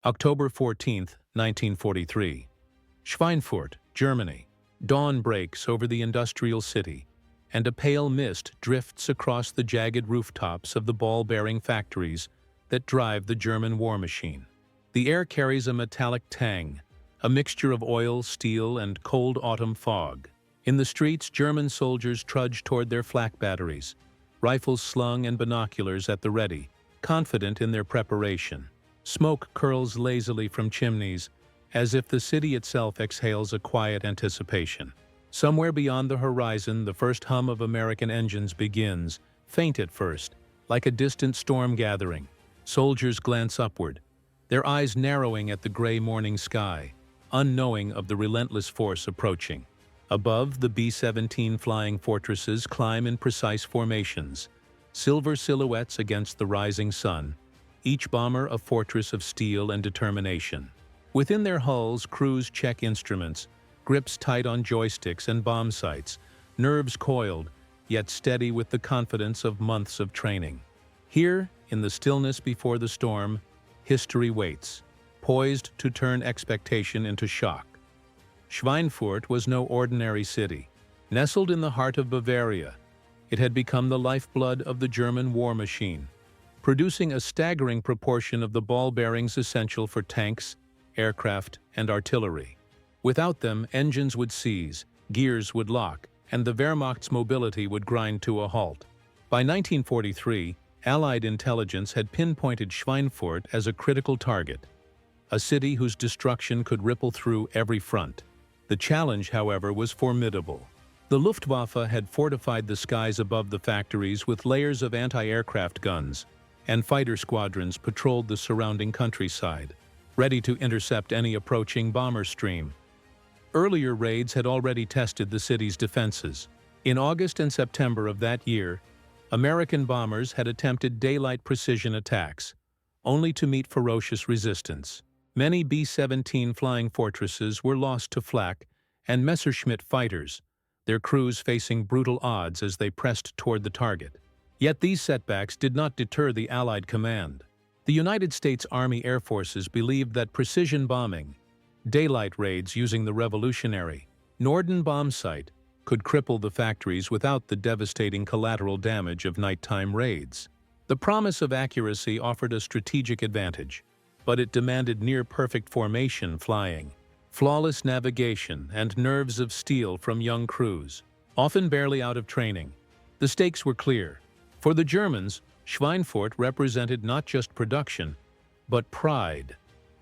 October 14, 1943. Schweinfurt, Germany. Dawn breaks over the industrial city, and a pale mist drifts across the jagged rooftops of the ball-bearing factories that drive the German war machine. The air carries a metallic tang, a mixture of oil, steel, and cold autumn fog. In the streets, German soldiers trudge toward their flak batteries, rifles slung and binoculars at the ready, confident in their preparation. Smoke curls lazily from chimneys, as if the city itself exhales a quiet anticipation. Somewhere beyond the horizon, the first hum of American engines begins, faint at first, like a distant storm gathering. Soldiers glance upward, their eyes narrowing at the gray morning sky, unknowing of the relentless force approaching. Above, the B-17 flying fortresses climb in precise formations, silver silhouettes against the rising sun, each bomber a fortress of steel and determination. Within their hulls, crews check instruments, grips tight on joysticks and bombsights, nerves coiled, yet steady with the confidence of months of training. Here, in the stillness before the storm, history waits, poised to turn expectation into shock. Schweinfurt was no ordinary city. Nestled in the heart of Bavaria, it had become the lifeblood of the German war machine, producing a staggering proportion of the ball bearings essential for tanks, aircraft, and artillery. Without them, engines would seize, gears would lock, and the Wehrmacht's mobility would grind to a halt. By 1943, Allied intelligence had pinpointed Schweinfurt as a critical target, a city whose destruction could ripple through every front. The challenge, however, was formidable. The Luftwaffe had fortified the skies above the factories with layers of anti-aircraft guns, and fighter squadrons patrolled the surrounding countryside, ready to intercept any approaching bomber stream. Earlier raids had already tested the city's defenses. In August and September of that year, American bombers had attempted daylight precision attacks, only to meet ferocious resistance. Many B-17 flying fortresses were lost to flak and Messerschmitt fighters, their crews facing brutal odds as they pressed toward the target. Yet these setbacks did not deter the Allied command. The United States Army Air Forces believed that precision bombing, daylight raids using the revolutionary Norden bombsight, could cripple the factories without the devastating collateral damage of nighttime raids. The promise of accuracy offered a strategic advantage, but it demanded near-perfect formation flying, flawless navigation, and nerves of steel from young crews, often barely out of training. The stakes were clear. For the Germans, Schweinfurt represented not just production, but pride,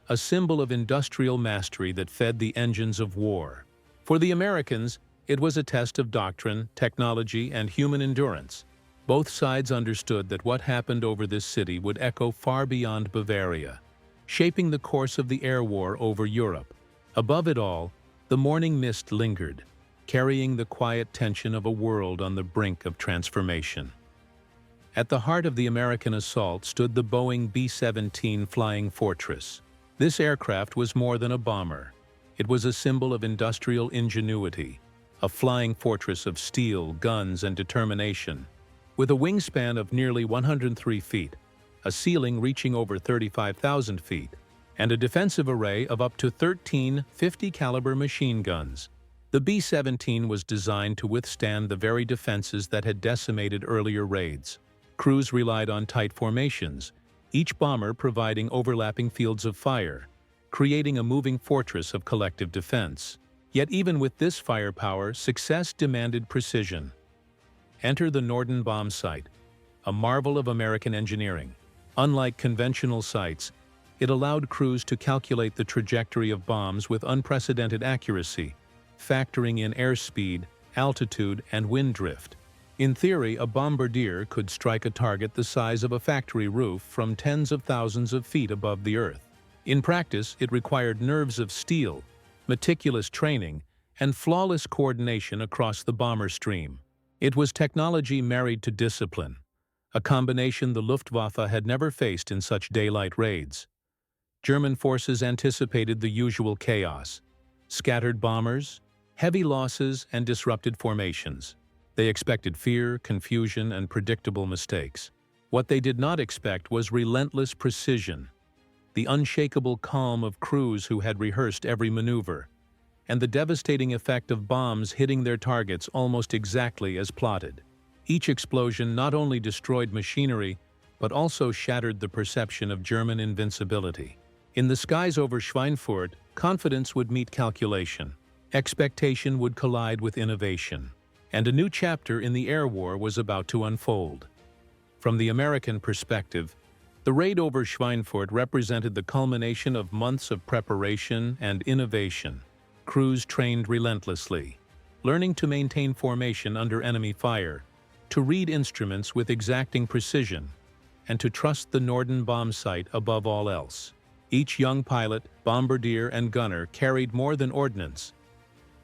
a symbol of industrial mastery that fed the engines of war. For the Americans, it was a test of doctrine, technology, and human endurance. Both sides understood that what happened over this city would echo far beyond Bavaria, shaping the course of the air war over Europe. Above it all, the morning mist lingered, carrying the quiet tension of a world on the brink of transformation. At the heart of the American assault stood the Boeing B-17 Flying Fortress. This aircraft was more than a bomber. It was a symbol of industrial ingenuity, a flying fortress of steel, guns, and determination. With a wingspan of nearly 103 feet, a ceiling reaching over 35,000 feet, and a defensive array of up to 13 50-caliber machine guns, the B-17 was designed to withstand the very defenses that had decimated earlier raids. Crews relied on tight formations, each bomber providing overlapping fields of fire, creating a moving fortress of collective defense. Yet even with this firepower, success demanded precision. Enter the Norden bombsight, a marvel of American engineering. Unlike conventional sights, it allowed crews to calculate the trajectory of bombs with unprecedented accuracy, factoring in airspeed, altitude, and wind drift. In theory, a bombardier could strike a target the size of a factory roof from tens of thousands of feet above the earth. In practice, it required nerves of steel, meticulous training, and flawless coordination across the bomber stream. It was technology married to discipline, a combination the Luftwaffe had never faced in such daylight raids. German forces anticipated the usual chaos: scattered bombers, heavy losses, and disrupted formations. They expected fear, confusion, and predictable mistakes. What they did not expect was relentless precision. the unshakable calm of crews who had rehearsed every maneuver, and the devastating effect of bombs hitting their targets almost exactly as plotted. Each explosion not only destroyed machinery, but also shattered the perception of German invincibility. In the skies over Schweinfurt, confidence would meet calculation, expectation would collide with innovation, and a new chapter in the air war was about to unfold. From the American perspective, the raid over Schweinfurt represented the culmination of months of preparation and innovation. Crews trained relentlessly, learning to maintain formation under enemy fire, to read instruments with exacting precision, and to trust the Norden bombsight above all else. Each young pilot, bombardier, and gunner carried more than ordnance.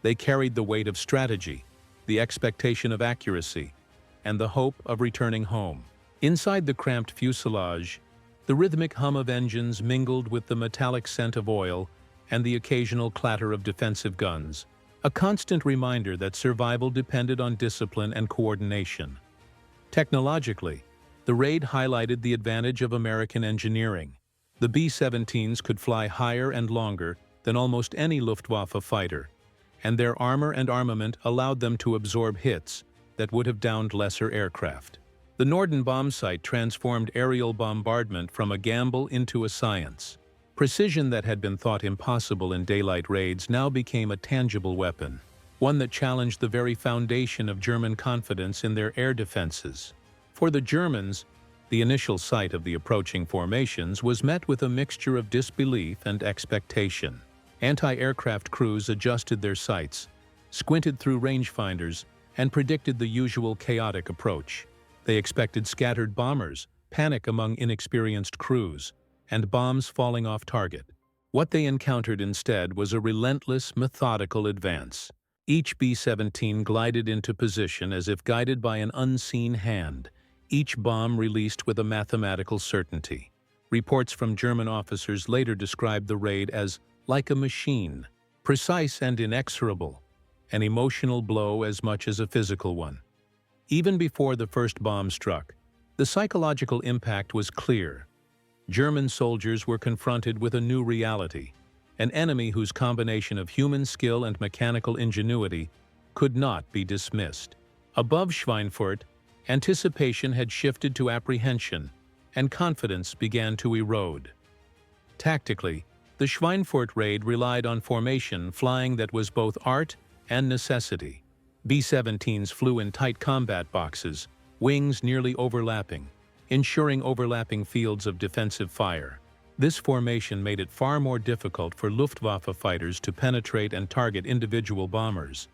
They carried the weight of strategy, the expectation of accuracy, and the hope of returning home. Inside the cramped fuselage, the rhythmic hum of engines mingled with the metallic scent of oil and the occasional clatter of defensive guns, a constant reminder that survival depended on discipline and coordination. Technologically, the raid highlighted the advantage of American engineering. The B-17s could fly higher and longer than almost any Luftwaffe fighter, and their armor and armament allowed them to absorb hits that would have downed lesser aircraft. The Norden bombsight transformed aerial bombardment from a gamble into a science. Precision that had been thought impossible in daylight raids now became a tangible weapon, one that challenged the very foundation of German confidence in their air defenses. For the Germans, the initial sight of the approaching formations was met with a mixture of disbelief and expectation. Anti-aircraft crews adjusted their sights, squinted through rangefinders, and predicted the usual chaotic approach. They expected scattered bombers, panic among inexperienced crews, and bombs falling off target. What they encountered instead was a relentless, methodical advance. Each B-17 glided into position as if guided by an unseen hand, each bomb released with a mathematical certainty. Reports from German officers later described the raid as like a machine, precise and inexorable, an emotional blow as much as a physical one. Even before the first bomb struck, the psychological impact was clear. German soldiers were confronted with a new reality, an enemy whose combination of human skill and mechanical ingenuity could not be dismissed. Above Schweinfurt, anticipation had shifted to apprehension, and confidence began to erode. Tactically, the Schweinfurt raid relied on formation flying that was both art and necessity. B-17s flew in tight combat boxes, wings nearly overlapping, ensuring overlapping fields of defensive fire. This formation made it far more difficult for Luftwaffe fighters to penetrate and target individual bombers,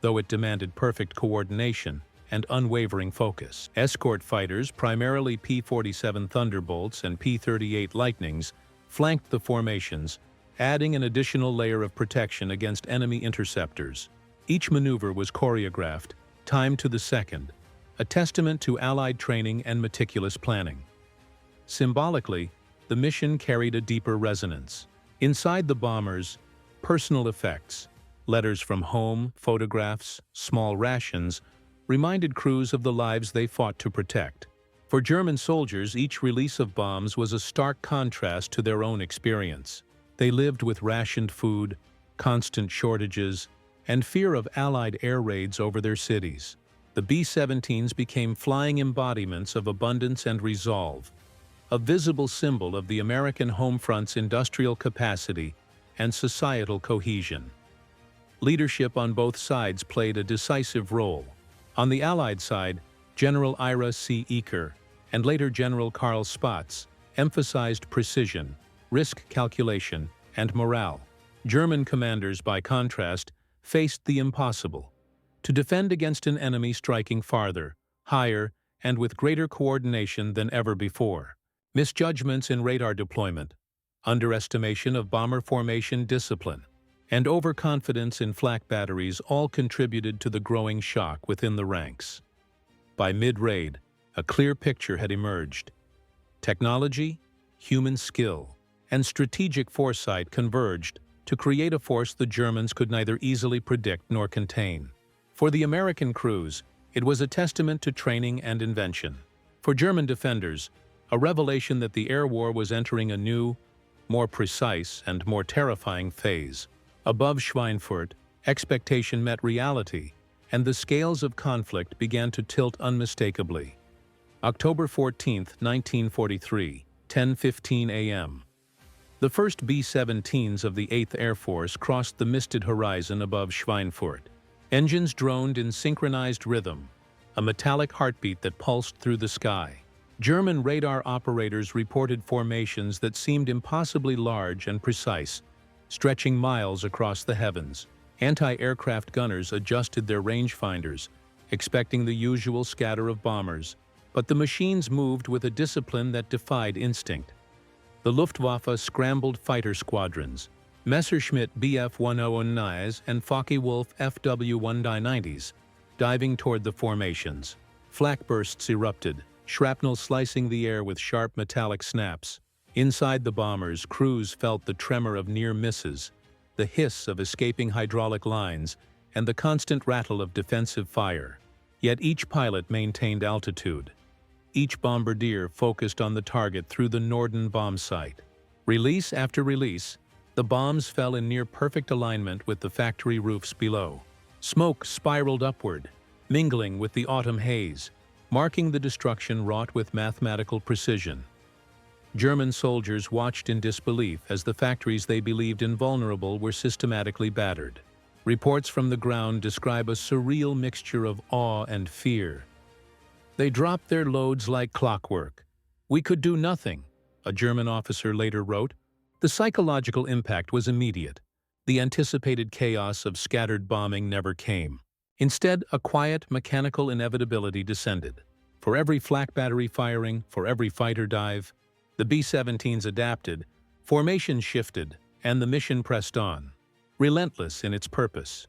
though it demanded perfect coordination and unwavering focus. Escort fighters, primarily P-47 Thunderbolts and P-38 Lightnings, flanked the formations, adding an additional layer of protection against enemy interceptors. Each maneuver was choreographed, timed to the second, a testament to Allied training and meticulous planning. Symbolically, the mission carried a deeper resonance. Inside the bombers, personal effects, letters from home, photographs, small rations, reminded crews of the lives they fought to protect. For German soldiers, each release of bombs was a stark contrast to their own experience. They lived with rationed food, constant shortages, and fear of Allied air raids over their cities. The B-17s became flying embodiments of abundance and resolve, a visible symbol of the American home front's industrial capacity and societal cohesion. Leadership on both sides played a decisive role. On the Allied side, General Ira C. Eaker and later General Karl Spaatz emphasized precision, risk calculation, and morale. German commanders, by contrast, faced the impossible: to defend against an enemy striking farther, higher, and with greater coordination than ever before. Misjudgments in radar deployment, underestimation of bomber formation discipline, and overconfidence in flak batteries all contributed to the growing shock within the ranks. By mid-raid, a clear picture had emerged. Technology, human skill, and strategic foresight converged to create a force the Germans could neither easily predict nor contain. For the American crews, it was a testament to training and invention. For German defenders, a revelation that the air war was entering a new, more precise, and more terrifying phase. Above Schweinfurt, expectation met reality, and the scales of conflict began to tilt unmistakably. October 14, 1943, 10:15 a.m. The first B-17s of the 8th Air Force crossed the misted horizon above Schweinfurt. Engines droned in synchronized rhythm, a metallic heartbeat that pulsed through the sky. German radar operators reported formations that seemed impossibly large and precise, stretching miles across the heavens. Anti-aircraft gunners adjusted their rangefinders, expecting the usual scatter of bombers, but the machines moved with a discipline that defied instinct. The Luftwaffe scrambled fighter squadrons, Messerschmitt Bf-109s and Focke-Wulf FW-190s, diving toward the formations. Flak bursts erupted, shrapnel slicing the air with sharp metallic snaps. Inside the bombers, crews felt the tremor of near misses, the hiss of escaping hydraulic lines, and the constant rattle of defensive fire. Yet each pilot maintained altitude. Each bombardier focused on the target through the Norden bombsight. Release after release, the bombs fell in near-perfect alignment with the factory roofs below. Smoke spiraled upward, mingling with the autumn haze, marking the destruction wrought with mathematical precision. German soldiers watched in disbelief as the factories they believed invulnerable were systematically battered. Reports from the ground describe a surreal mixture of awe and fear. "They dropped their loads like clockwork. We could do nothing," a German officer later wrote. The psychological impact was immediate. The anticipated chaos of scattered bombing never came. Instead, a quiet, mechanical inevitability descended. For every flak battery firing, for every fighter dive, the B-17s adapted, formations shifted, and the mission pressed on, relentless in its purpose.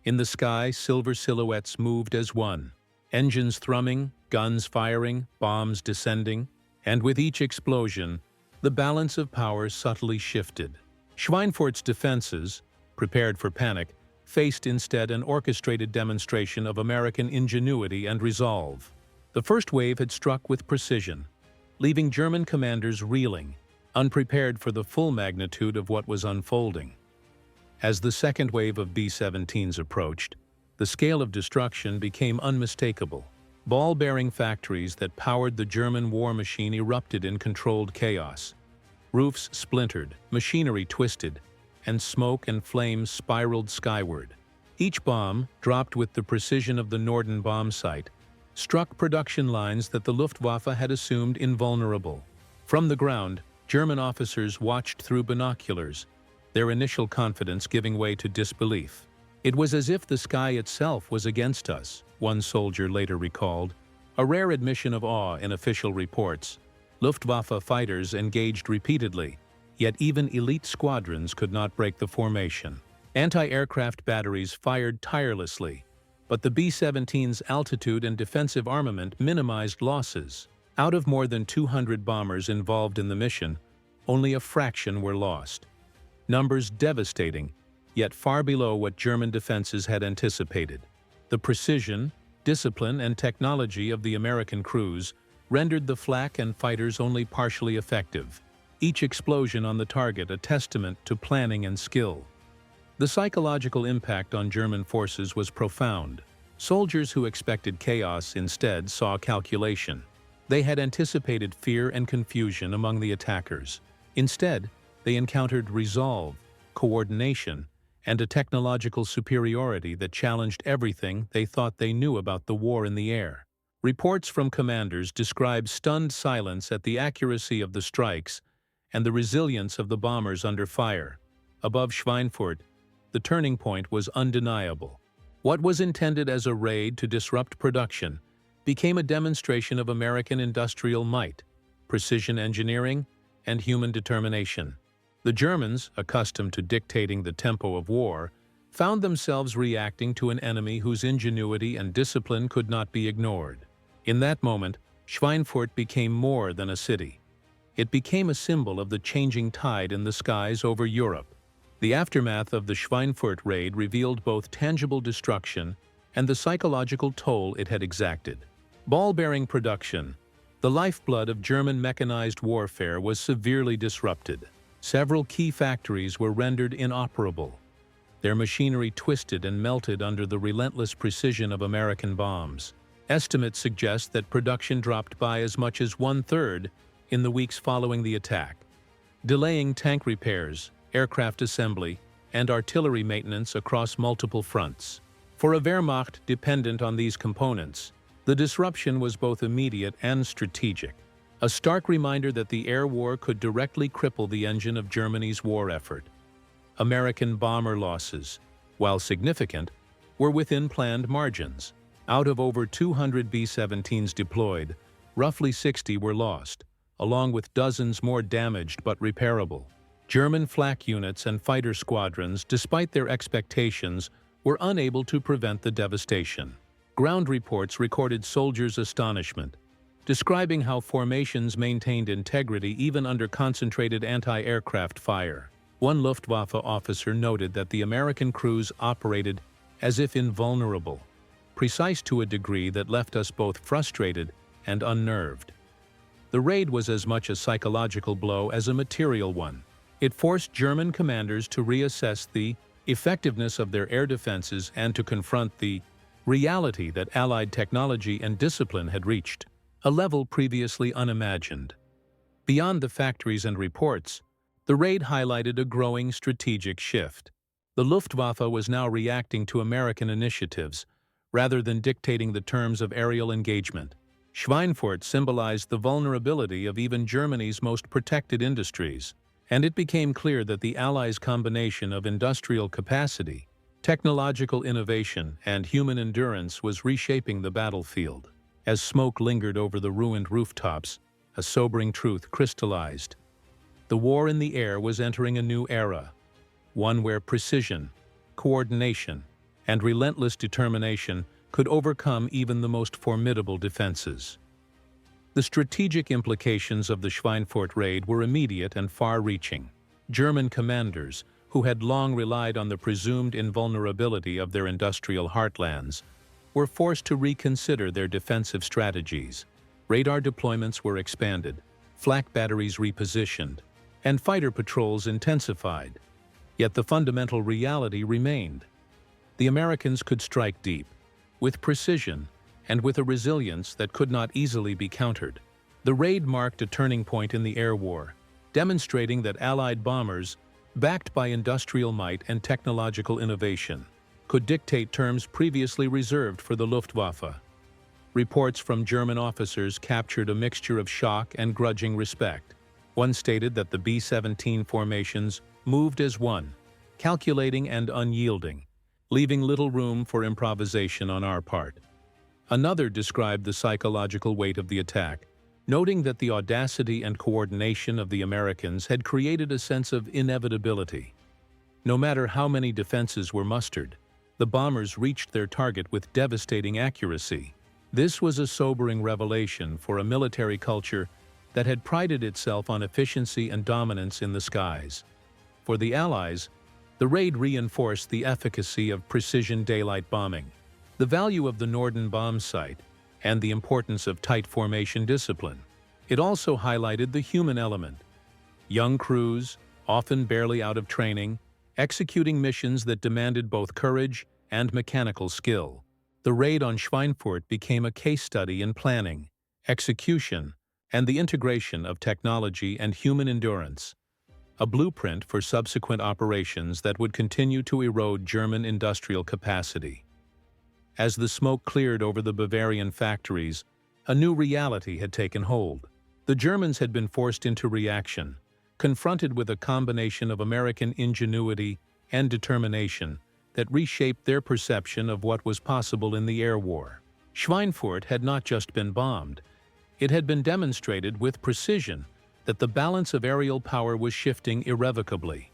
In the sky, silver silhouettes moved as one. Engines thrumming, guns firing, bombs descending, and with each explosion, the balance of power subtly shifted. Schweinfurt's defenses, prepared for panic, faced instead an orchestrated demonstration of American ingenuity and resolve. The first wave had struck with precision, leaving German commanders reeling, unprepared for the full magnitude of what was unfolding. As the second wave of B-17s approached, the scale of destruction became unmistakable. Ball-bearing factories that powered the German war machine erupted in controlled chaos. Roofs splintered, machinery twisted, and smoke and flames spiraled skyward. Each bomb, dropped with the precision of the Norden bombsight, struck production lines that the Luftwaffe had assumed invulnerable. From the ground, German officers watched through binoculars, their initial confidence giving way to disbelief. "It was as if the sky itself was against us," one soldier later recalled, a rare admission of awe in official reports. Luftwaffe fighters engaged repeatedly, yet even elite squadrons could not break the formation. Anti-aircraft batteries fired tirelessly, but the B-17's altitude and defensive armament minimized losses. Out of more than 200 bombers involved in the mission, only a fraction were lost. Numbers devastating, yet far below what German defenses had anticipated. The precision, discipline, and technology of the American crews rendered the flak and fighters only partially effective, each explosion on the target a testament to planning and skill. The psychological impact on German forces was profound. Soldiers who expected chaos instead saw calculation. They had anticipated fear and confusion among the attackers. Instead, they encountered resolve, coordination, and a technological superiority that challenged everything they thought they knew about the war in the air. Reports from commanders describe stunned silence at the accuracy of the strikes and the resilience of the bombers under fire. Above Schweinfurt, the turning point was undeniable. What was intended as a raid to disrupt production became a demonstration of American industrial might, precision engineering, and human determination. The Germans, accustomed to dictating the tempo of war, found themselves reacting to an enemy whose ingenuity and discipline could not be ignored. In that moment, Schweinfurt became more than a city. It became a symbol of the changing tide in the skies over Europe. The aftermath of the Schweinfurt raid revealed both tangible destruction and the psychological toll it had exacted. Ball-bearing production, the lifeblood of German mechanized warfare, was severely disrupted. Several key factories were rendered inoperable, their machinery twisted and melted under the relentless precision of American bombs. Estimates suggest that production dropped by as much as one-third in the weeks following the attack, delaying tank repairs, aircraft assembly, and artillery maintenance across multiple fronts. For a Wehrmacht dependent on these components, the disruption was both immediate and strategic, a stark reminder that the air war could directly cripple the engine of Germany's war effort. American bomber losses, while significant, were within planned margins. Out of over 200 B-17s deployed, roughly 60 were lost, along with dozens more damaged but repairable. German flak units and fighter squadrons, despite their expectations, were unable to prevent the devastation. Ground reports recorded soldiers' astonishment, describing how formations maintained integrity even under concentrated anti-aircraft fire. One Luftwaffe officer noted that the American crews operated as if invulnerable, precise to a degree that left us both frustrated and unnerved. The raid was as much a psychological blow as a material one. It forced German commanders to reassess the effectiveness of their air defenses and to confront the reality that Allied technology and discipline had reached a level previously unimagined. Beyond the factories and reports, the raid highlighted a growing strategic shift. The Luftwaffe was now reacting to American initiatives, rather than dictating the terms of aerial engagement. Schweinfurt symbolized the vulnerability of even Germany's most protected industries, and it became clear that the Allies' combination of industrial capacity, technological innovation, and human endurance was reshaping the battlefield. As smoke lingered over the ruined rooftops, a sobering truth crystallized. The war in the air was entering a new era, one where precision, coordination, and relentless determination could overcome even the most formidable defenses. The strategic implications of the Schweinfurt raid were immediate and far-reaching. German commanders, who had long relied on the presumed invulnerability of their industrial heartlands, were forced to reconsider their defensive strategies. Radar deployments were expanded, flak batteries repositioned, and fighter patrols intensified. Yet the fundamental reality remained. The Americans could strike deep, with precision, and with a resilience that could not easily be countered. The raid marked a turning point in the air war, demonstrating that Allied bombers, backed by industrial might and technological innovation, could dictate terms previously reserved for the Luftwaffe. Reports from German officers captured a mixture of shock and grudging respect. One stated that the B-17 formations moved as one, calculating and unyielding, leaving little room for improvisation on our part. Another described the psychological weight of the attack, noting that the audacity and coordination of the Americans had created a sense of inevitability. No matter how many defenses were mustered, the bombers reached their target with devastating accuracy. This was a sobering revelation for a military culture that had prided itself on efficiency and dominance in the skies. For the Allies, the raid reinforced the efficacy of precision daylight bombing, the value of the Norden bombsight, and the importance of tight formation discipline. It also highlighted the human element. Young crews, often barely out of training, executing missions that demanded both courage and mechanical skill. The raid on Schweinfurt became a case study in planning, execution, and the integration of technology and human endurance, a blueprint for subsequent operations that would continue to erode German industrial capacity. As the smoke cleared over the Bavarian factories, a new reality had taken hold. The Germans had been forced into reaction, confronted with a combination of American ingenuity and determination that reshaped their perception of what was possible in the air war. Schweinfurt had not just been bombed, it had been demonstrated with precision that the balance of aerial power was shifting irrevocably.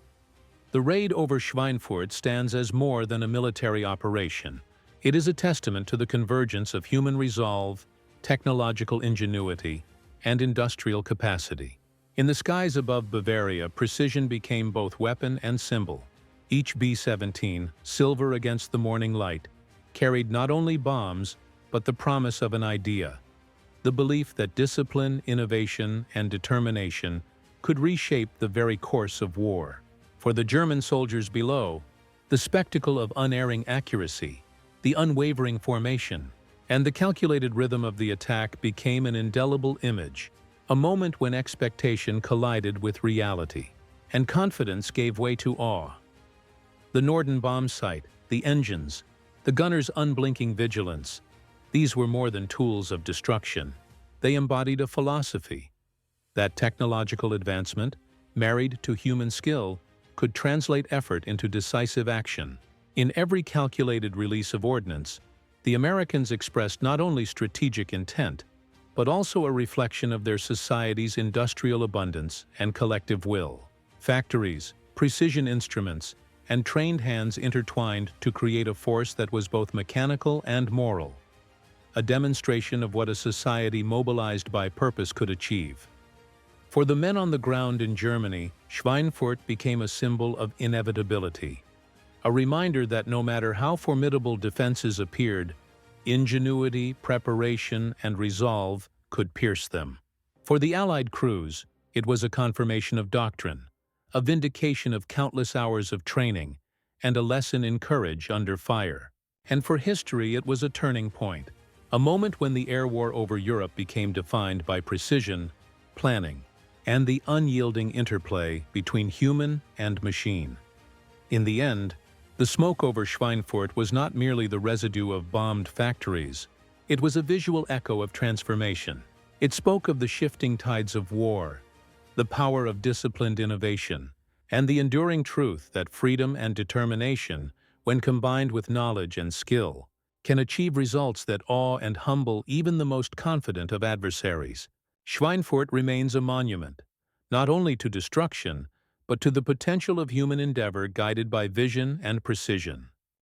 The raid over Schweinfurt stands as more than a military operation. It is a testament to the convergence of human resolve, technological ingenuity, and industrial capacity. In the skies above Bavaria, precision became both weapon and symbol. Each B-17, silver against the morning light, carried not only bombs, but the promise of an idea, the belief that discipline, innovation, and determination could reshape the very course of war. For the German soldiers below, the spectacle of unerring accuracy, the unwavering formation, and the calculated rhythm of the attack became an indelible image, a moment when expectation collided with reality, and confidence gave way to awe. The Norden bombsight, the engines, the gunners' unblinking vigilance, these were more than tools of destruction. They embodied a philosophy. That technological advancement, married to human skill, could translate effort into decisive action. In every calculated release of ordnance, the Americans expressed not only strategic intent, but also a reflection of their society's industrial abundance and collective will. Factories, precision instruments, and trained hands intertwined to create a force that was both mechanical and moral, a demonstration of what a society mobilized by purpose could achieve. For the men on the ground in Germany, Schweinfurt became a symbol of inevitability, a reminder that no matter how formidable defenses appeared, ingenuity, preparation, and resolve could pierce them. For the Allied crews, it was a confirmation of doctrine, a vindication of countless hours of training, and a lesson in courage under fire. And for history, it was a turning point, a moment when the air war over Europe became defined by precision, planning, and the unyielding interplay between human and machine. In the end, the smoke over Schweinfurt was not merely the residue of bombed factories. It was a visual echo of transformation. It spoke of the shifting tides of war, the power of disciplined innovation, and the enduring truth that freedom and determination, when combined with knowledge and skill, can achieve results that awe and humble even the most confident of adversaries. Schweinfurt remains a monument, not only to destruction, but to the potential of human endeavor guided by vision and precision.